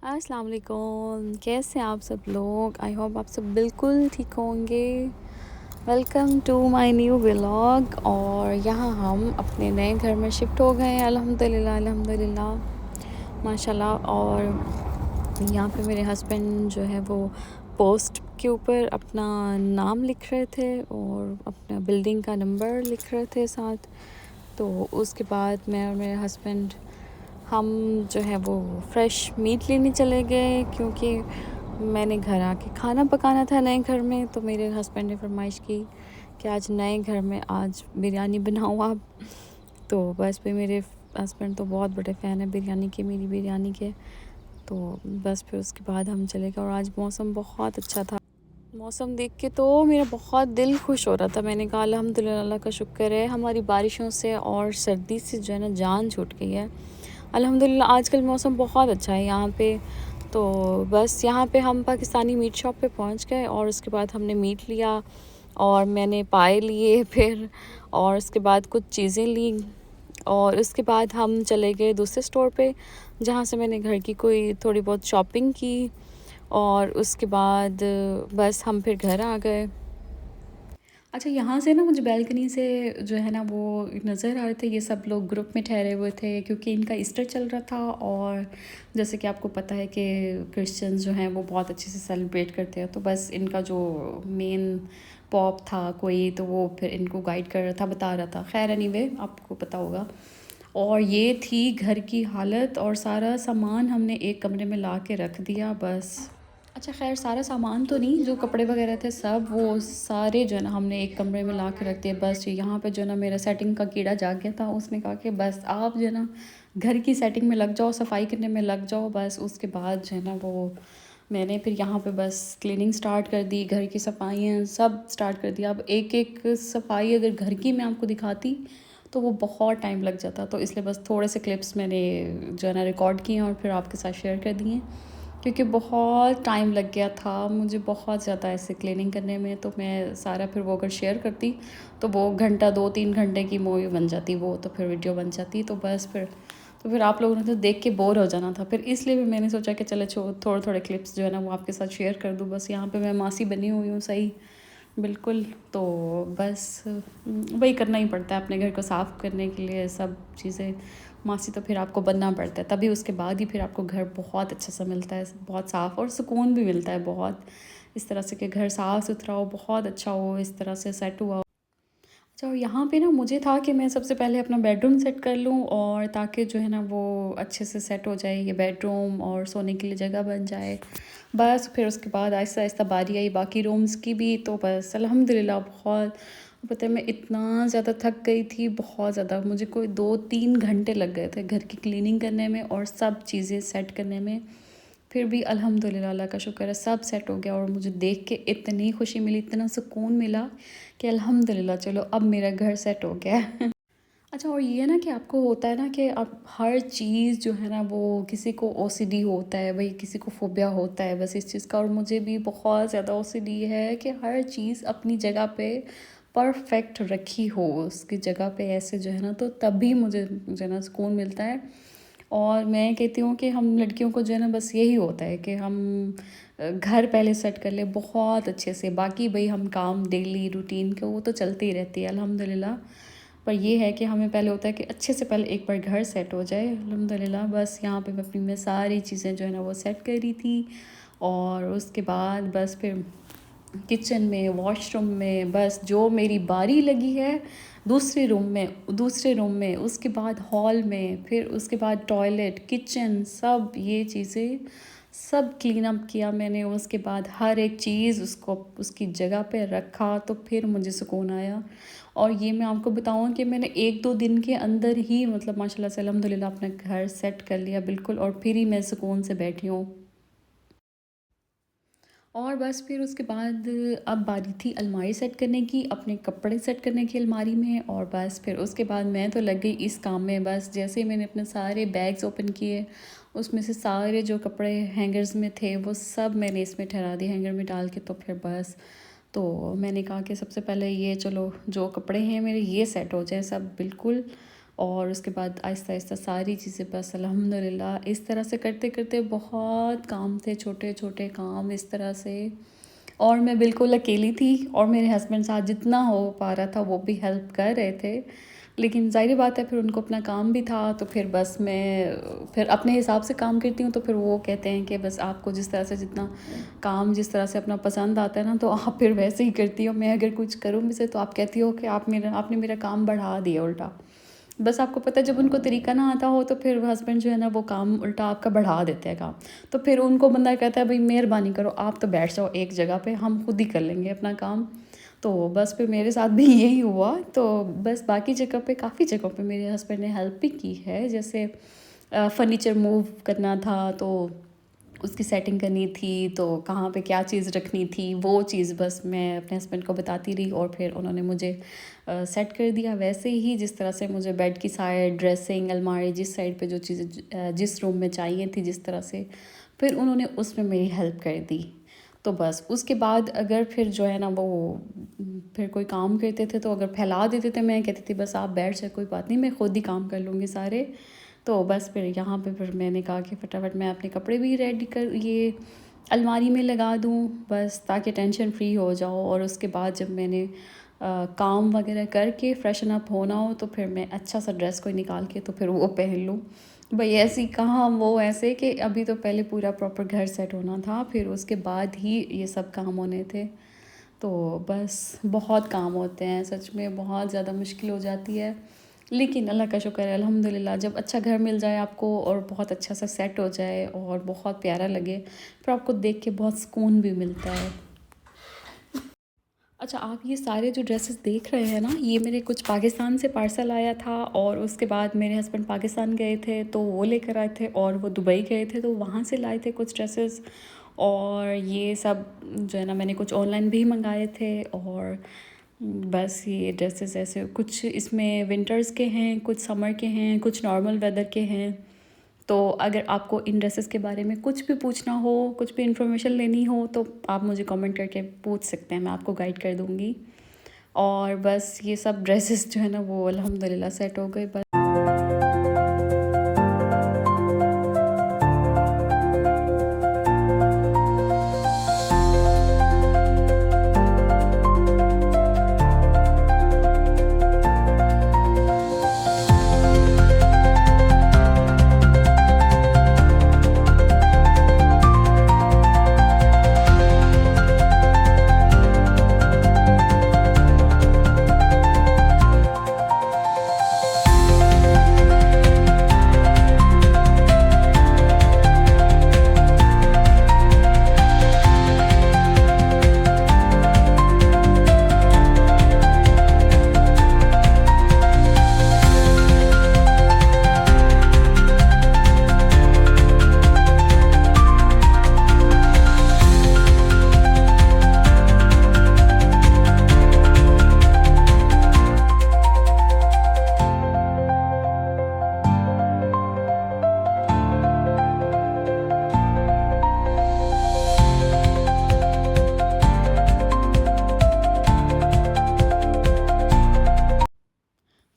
अस्सलाम वालेकुम, कैसे हैं आप सब लोग। आई होप आप सब बिल्कुल ठीक होंगे। Welcome to my new vlog. और यहाँ हम अपने नए घर में शिफ्ट हो गए हैं, अल्हम्दुलिल्लाह अल्हम्दुलिल्लाह माशाल्लाह। और यहाँ पे मेरे हस्बैंड जो है वो पोस्ट के ऊपर अपना नाम लिख रहे थे और अपना बिल्डिंग का नंबर लिख रहे थे साथ। तो उसके बाद मैं और मेरे हस्बैंड हम जो है वो फ्रेश मीट लेने चले गए, क्योंकि मैंने घर आके खाना पकाना था नए घर में। तो मेरे हस्बैंड ने फरमाइश की कि आज नए घर में आज बिरयानी बनाओ आप। तो बस फिर मेरे हस्बैंड तो बहुत बड़े फ़ैन है बिरयानी के, मेरी बिरयानी के। तो बस फिर उसके बाद हम चले गए और आज मौसम बहुत अच्छा था। मौसम देख के तो मेरा बहुत दिल खुश हो रहा था। मैंने कहा अल्हम्दुलिल्लाह, अल्लाह का शुक्र है हमारी बारिशों से और सर्दी से जो है ना जान छूट गई है। अल्हम्दुलिल्लाह आजकल मौसम बहुत अच्छा है यहाँ पे। तो बस यहाँ पे हम पाकिस्तानी मीट शॉप पे पहुँच गए और उसके बाद हमने मीट लिया और मैंने पाए लिए फिर, और उसके बाद कुछ चीज़ें ली। और उसके बाद हम चले गए दूसरे स्टोर पे, जहाँ से मैंने घर की कोई थोड़ी बहुत शॉपिंग की। और उसके बाद बस हम फिर घर आ गए। अच्छा, यहाँ से ना मुझे बालकनी से जो है ना वो नज़र आ रहे थे, ये सब लोग ग्रुप में ठहरे हुए थे क्योंकि इनका ईस्टर चल रहा था। और जैसे कि आपको पता है कि क्रिश्चियंस जो हैं वो बहुत अच्छे से सेलिब्रेट करते हैं। तो बस इनका जो मेन पॉप था कोई, तो वो फिर इनको गाइड कर रहा था, बता रहा था। खैर एनीवे आपको पता होगा। और ये थी घर की हालत, और सारा सामान हमने एक कमरे में ला के रख दिया बस। अच्छा ख़ैर, सारा सामान तो नहीं, जो कपड़े वगैरह थे सब वो सारे जो है ना हमने एक कमरे में ला के रख दिए। बस यहाँ पे जो है ना मेरा सेटिंग का कीड़ा जाग गया था, उसने कहा कि बस आप जो है ना घर की सेटिंग में लग जाओ, सफाई करने में लग जाओ बस। उसके बाद जो है ना वो मैंने फिर यहाँ पे बस क्लीनिंग स्टार्ट कर दी, घर की सफाइयाँ सब स्टार्ट कर दिया। अब एक एक सफाई अगर घर की मैं आपको दिखाती तो वो बहुत टाइम लग जाता, तो इसलिए बस थोड़े से क्लिप्स मैंने जो है ना रिकॉर्ड किए और फिर आपके साथ शेयर कर दिए, क्योंकि बहुत टाइम लग गया था मुझे बहुत ज़्यादा ऐसे क्लीनिंग करने में। तो मैं सारा फिर वो अगर शेयर करती तो वो घंटा 2-3 घंटे की मूवी बन जाती, वो तो फिर वीडियो बन जाती। तो बस फिर आप लोगों ने तो देख के बोर हो जाना था। फिर इसलिए भी मैंने सोचा कि चले थोड़े थोड़े क्लिप्स जो है ना वो आपके साथ शेयर कर दूँ। बस यहाँ पे मैं मासी बनी हुई हूँ, सही बिल्कुल। तो बस वही करना ही पड़ता है अपने घर को साफ़ करने के लिए, सब चीज़ें। मासी तो फिर आपको बनना पड़ता है, तभी उसके बाद ही फिर आपको घर बहुत अच्छा सा मिलता है, बहुत साफ़, और सुकून भी मिलता है बहुत। इस तरह से कि घर साफ़ सुथरा हो, बहुत अच्छा हो, इस तरह से सेट हुआ हो। अच्छा, और यहाँ पे ना मुझे था कि मैं सबसे पहले अपना बेडरूम सेट कर लूँ, और ताकि जो है ना वो अच्छे से सेट हो जाए, ये बेडरूम और सोने के लिए जगह बन जाए। बस फिर उसके बाद आहिस्ता आहिस्ता बारी आई बाकी रूम्स की भी। तो बस अल्हम्दुलिल्लाह बहुत, पता है मैं इतना ज़्यादा थक गई थी, बहुत ज़्यादा। मुझे कोई 2-3 घंटे लग गए थे घर की क्लीनिंग करने में और सब चीज़ें सेट करने में। फिर भी अल्हम्दुलिल्लाह, अल्लाह का शुक्र है, सब सेट हो गया। और मुझे देख के इतनी खुशी मिली, इतना सुकून मिला कि अल्हम्दुलिल्लाह चलो अब मेरा घर सेट हो गया है। अच्छा, और ये ना कि आपको होता है ना कि अब हर चीज़ जो है ना वो, किसी को ओसीडी होता है भाई, किसी को फोबिया होता है बस इस चीज़ का, और मुझे भी बहुत ज़्यादा ओसीडी है कि हर चीज़ अपनी जगह पे परफेक्ट रखी हो, उसकी जगह पे ऐसे जो है ना, तो तभी मुझे जो है ना सुकून मिलता है। और मैं कहती हूँ कि हम लड़कियों को जो है ना बस यही होता है कि हम घर पहले सेट कर ले बहुत अच्छे से, बाकी भाई हम काम डेली रूटीन के वो तो चलती ही रहती है अल्हम्दुलिल्लाह। पर ये है कि हमें पहले होता है कि अच्छे से पहले एक बार घर सेट हो जाए अल्हम्दुलिल्लाह। बस यहाँ पे मैं अपनी में सारी चीज़ें जो है ना वो सेट कर रही थी। और उसके बाद बस फिर किचन में, वॉशरूम में, बस जो मेरी बारी लगी है दूसरे रूम में, उसके बाद हॉल में, फिर उसके बाद टॉयलेट, किचन, सब ये चीज़ें सब क्लीन अप किया मैंने। उसके बाद हर एक चीज़ उसको उसकी जगह पे रखा, तो फिर मुझे सुकून आया। और ये मैं आपको बताऊँ कि मैंने 1-2 दिन के अंदर ही मतलब माशाल्लाह से अल्हम्दुलिल्लाह अपना घर सेट कर लिया बिल्कुल, और फिर ही मैं सुकून से बैठी हूँ। और बस फिर उसके बाद अब बारी थी अलमारी सेट करने की, अपने कपड़े सेट करने की अलमारी में। और बस फिर उसके बाद मैं तो लग गई इस काम में। बस जैसे ही मैंने अपने सारे बैग्स ओपन किए, उसमें से सारे जो कपड़े हैंगर्स में थे वो सब मैंने इसमें ठहरा दिए हैंगर में डाल के। तो फिर बस, तो मैंने कहा कि सबसे पहले ये चलो जो कपड़े हैं मेरे ये सेट हो जाए सब बिल्कुल। और उसके बाद आहिस्ता आहिस्ता सारी चीज़ें बस अल्हम्दुलिल्लाह इस तरह से करते करते बहुत काम थे, छोटे छोटे काम इस तरह से। और मैं बिल्कुल अकेली थी और मेरे हस्बैंड साथ जितना हो पा रहा था वो भी हेल्प कर रहे थे। लेकिन ज़ाहिर बात है फिर उनको अपना काम भी था, तो फिर बस मैं फिर अपने हिसाब से काम करती हूँ, तो फिर वो कहते हैं कि बस आपको जिस तरह से जितना काम जिस तरह से अपना पसंद आता है ना, तो आप फिर वैसे ही करती हो। मैं अगर कुछ करूँ वैसे तो आप कहती हो कि आपने मेरा काम बढ़ा दिया उल्टा। बस आपको पता है जब उनको तरीका ना आता हो तो फिर हस्बैंड जो है ना वो काम उल्टा आपका बढ़ा देते हैं काम। तो फिर उनको बंदा कहता है भाई मेहरबानी करो, आप तो बैठ जाओ एक जगह पे, हम खुद ही कर लेंगे अपना काम। तो बस फिर मेरे साथ भी यही हुआ। तो बस बाकी जगह पे काफ़ी जगहों पे मेरे हस्बैंड ने हेल्प भी की है, जैसे फ़र्नीचर मूव करना था तो उसकी सेटिंग करनी थी, तो कहाँ पे क्या चीज़ रखनी थी वो चीज़ बस मैं अपने हस्बैंड को बताती रही और फिर उन्होंने मुझे सेट कर दिया वैसे ही जिस तरह से मुझे बेड की साइड, ड्रेसिंग, अलमारी जिस साइड पे जो चीज़ें जिस रूम में चाहिए थी जिस तरह से, फिर उन्होंने उसमें मेरी हेल्प कर दी। तो बस उसके बाद अगर फिर जो है ना वो फिर कोई काम करते थे तो अगर फैला देते थे, मैं कहती थी बस आप बैठ जाए कोई बात नहीं मैं खुद ही काम कर लूँगी सारे। तो बस फिर यहाँ पे फिर मैंने कहा कि फटाफट मैं अपने कपड़े भी रेडी कर ये अलमारी में लगा दूँ बस ताकि टेंशन फ्री हो जाओ। और उसके बाद जब मैंने काम वगैरह करके फ्रेशन अप होना हो तो फिर मैं अच्छा सा ड्रेस कोई निकाल के तो फिर वो पहन लूँ। भाई ऐसी कहाँ वो ऐसे कि अभी तो पहले पूरा प्रॉपर घर सेट होना था, फिर उसके बाद ही ये सब काम होने थे। तो बस बहुत काम होते हैं सच में, बहुत ज़्यादा मुश्किल हो जाती है। लेकिन अल्लाह का शुक्र है अल्हम्दुलिल्लाह, जब अच्छा घर मिल जाए आपको और बहुत अच्छा सा सेट हो जाए और बहुत प्यारा लगे, फिर आपको देख के बहुत सुकून भी मिलता है। अच्छा, आप ये सारे जो ड्रेसेस देख रहे हैं ना, ये मेरे कुछ पाकिस्तान से पार्सल आया था और उसके बाद मेरे हस्बैंड पाकिस्तान गए थे तो वो लेकर आए थे, और वो दुबई गए थे तो वहाँ से लाए थे कुछ ड्रेसेस। और ये सब जो है ना मैंने कुछ ऑनलाइन भी मंगाए थे। और बस ये ड्रेसेस ऐसे कुछ इसमें विंटर्स के हैं, कुछ समर के हैं, कुछ नॉर्मल वेदर के हैं। तो अगर आपको इन ड्रेसेस के बारे में कुछ भी पूछना हो, कुछ भी इन्फॉर्मेशन लेनी हो तो आप मुझे कमेंट करके पूछ सकते हैं, मैं आपको गाइड कर दूँगी। और बस ये सब ड्रेसेस जो है ना वो अल्हम्दुलिल्लाह सेट हो गए बस।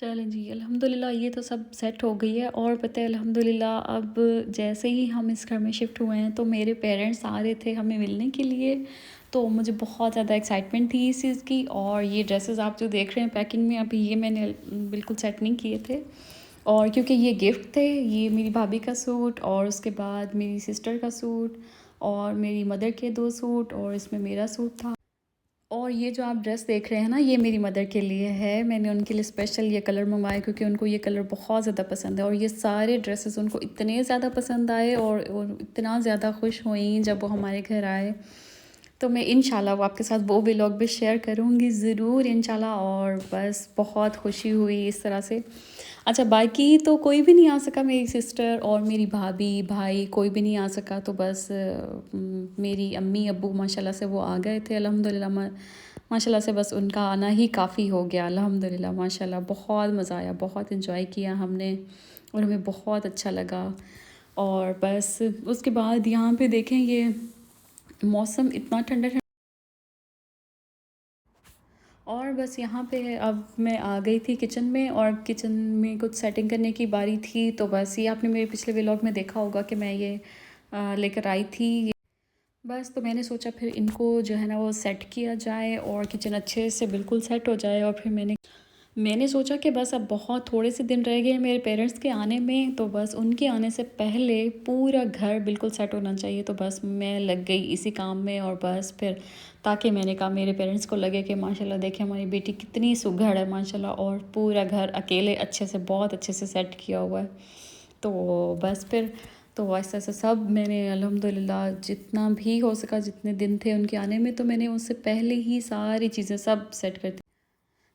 चलें जी, अल्हम्दुलिल्लाह ये तो सब सेट हो गई है। और पता है अल्हम्दुलिल्लाह अब जैसे ही हम इस घर में शिफ्ट हुए हैं तो मेरे पेरेंट्स आ रहे थे हमें मिलने के लिए, तो मुझे बहुत ज़्यादा एक्साइटमेंट थी इस चीज़ की। और ये ड्रेसेस आप जो देख रहे हैं पैकिंग में, अभी ये मैंने बिल्कुल सेट नहीं किए थे, और क्योंकि ये गिफ्ट थे, ये मेरी भाभी का सूट और उसके बाद मेरी सिस्टर का सूट और मेरी मदर के 2 सूट और इसमें मेरा सूट था। और ये जो आप ड्रेस देख रहे हैं ना, ये मेरी मदर के लिए है। मैंने उनके लिए स्पेशल ये कलर मंगवाए क्योंकि उनको ये कलर बहुत ज़्यादा पसंद है, और ये सारे ड्रेसेस उनको इतने ज़्यादा पसंद आए और इतना ज़्यादा खुश हुई जब वो हमारे घर आए। तो मैं इंशाल्लाह वो आपके साथ वो व्लॉग भी शेयर करूँगी ज़रूर इंशाल्लाह। और बस बहुत खुशी हुई इस तरह से। अच्छा, बाकी तो कोई भी नहीं आ सका, मेरी सिस्टर और मेरी भाभी भाई कोई भी नहीं आ सका, तो बस मेरी अम्मी अब्बू माशाल्लाह से वो आ गए थे अल्हम्दुलिल्लाह। माशाल्लाह से बस उनका आना ही काफ़ी हो गया अल्हम्दुलिल्लाह। माशाल्लाह बहुत मज़ा आया, बहुत इन्जॉय किया हमने और हमें बहुत अच्छा लगा। और बस उसके बाद यहाँ पे देखें ये मौसम इतना ठंडा और बस यहाँ पे अब मैं आ गई थी किचन में, और किचन में कुछ सेटिंग करने की बारी थी। तो बस ये आपने मेरे पिछले व्लॉग में देखा होगा कि मैं ये लेकर आई थी। बस तो मैंने सोचा फिर इनको जो है ना वो सेट किया जाए और किचन अच्छे से बिल्कुल सेट हो जाए। और फिर मैंने सोचा कि बस अब बहुत थोड़े से दिन रह गए हैं मेरे पेरेंट्स के आने में, तो बस उनके आने से पहले पूरा घर बिल्कुल सेट होना चाहिए। तो बस मैं लग गई इसी काम में, और बस फिर ताकि मैंने कहा मेरे पेरेंट्स को लगे कि माशाल्लाह देखें हमारी बेटी कितनी सुघड़ है माशाल्लाह, और पूरा घर अकेले अच्छे से बहुत अच्छे से सेट किया हुआ है। तो बस फिर तो ऐसा ऐसा सब मैंने अल्हम्दुलिल्लाह जितना भी हो सका, जितने दिन थे उनके आने में, तो मैंने उससे पहले ही सारी चीज़ें सब सेट कर दी।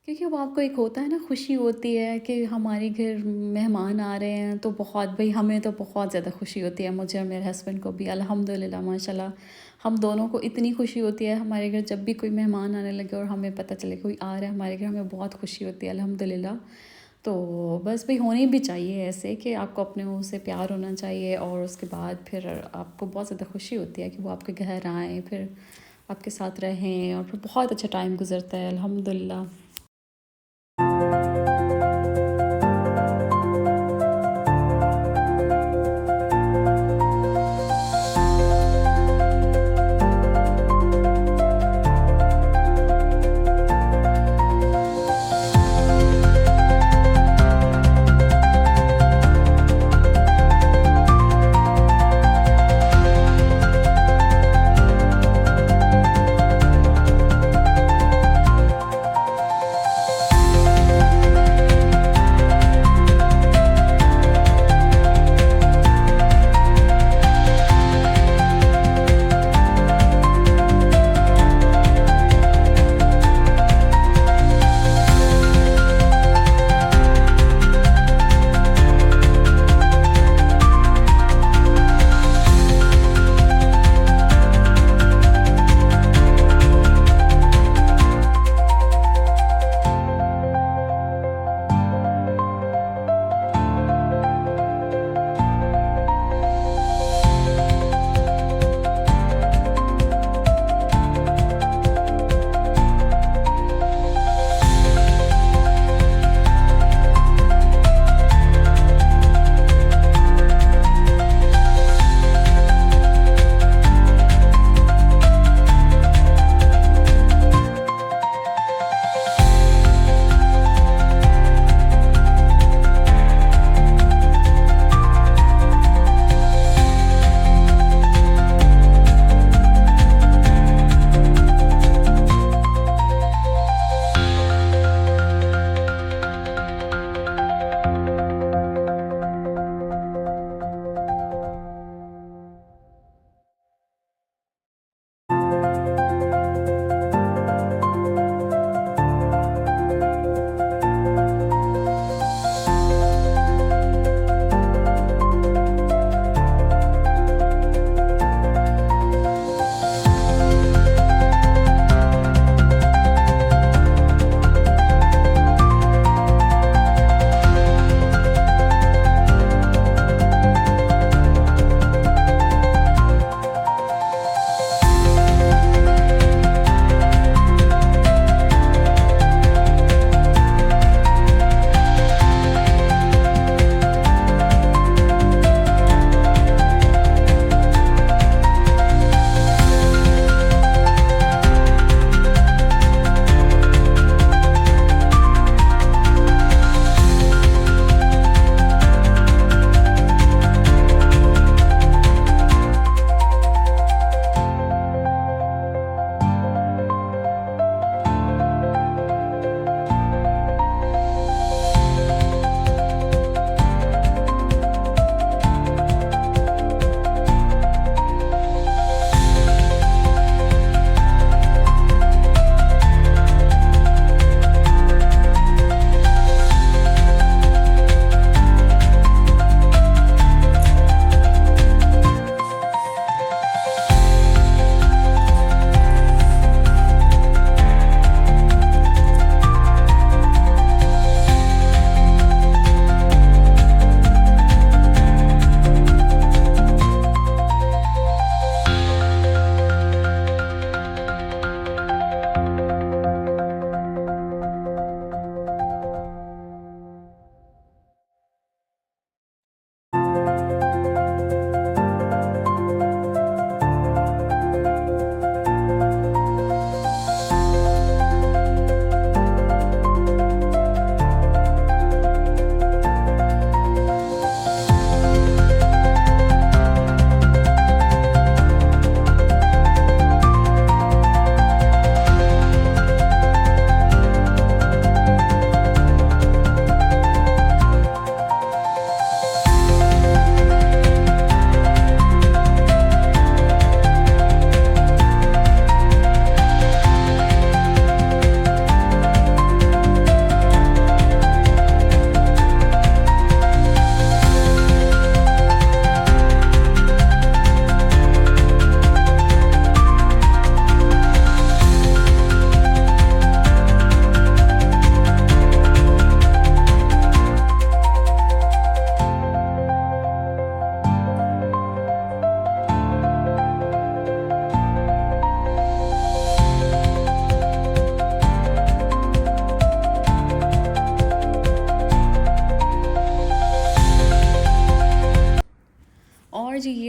क्योंकि वो आपको एक होता है ना, खुशी होती है कि हमारे घर मेहमान आ रहे हैं, तो बहुत भाई हमें तो बहुत ज़्यादा खुशी होती है, मुझे और मेरे हस्बैंड को भी अल्हम्दुलिल्लाह माशाल्लाह। हम दोनों को इतनी खुशी होती है हमारे घर जब भी कोई मेहमान आने लगे और हमें पता चले कोई आ रहा है हमारे घर, हमें बहुत खुशी होती है अल्हम्दुलिल्लाह। तो बस भाई होनी भी चाहिए ऐसे कि आपको अपने मुँह से प्यार होना चाहिए, और उसके बाद फिर आपको बहुत ज़्यादा खुशी होती है कि वो आपके घर आएँ, फिर आपके साथ रहें, और फिर बहुत अच्छा टाइम गुजरता है अल्हम्दुलिल्लाह।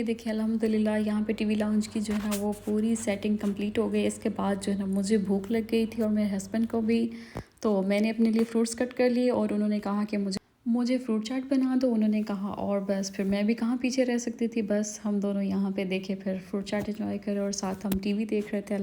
देखिए अल्हम्दुलिल्लाह यहाँ पे टीवी लाउंज की जो है ना वो पूरी सेटिंग कंप्लीट हो गई। इसके बाद जो है ना मुझे भूख लग गई थी और मेरे हस्बैंड को भी, तो मैंने अपने लिए फ़्रूट्स कट कर लिए और उन्होंने कहा कि मुझे फ़्रूट चाट बना दो, उन्होंने कहा। और बस फिर मैं भी कहाँ पीछे रह सकती थी, बस हम दोनों यहाँ पे देखे फिर फ्रूट चाट एंजॉय करे और साथ हम टीवी देख रहे थे।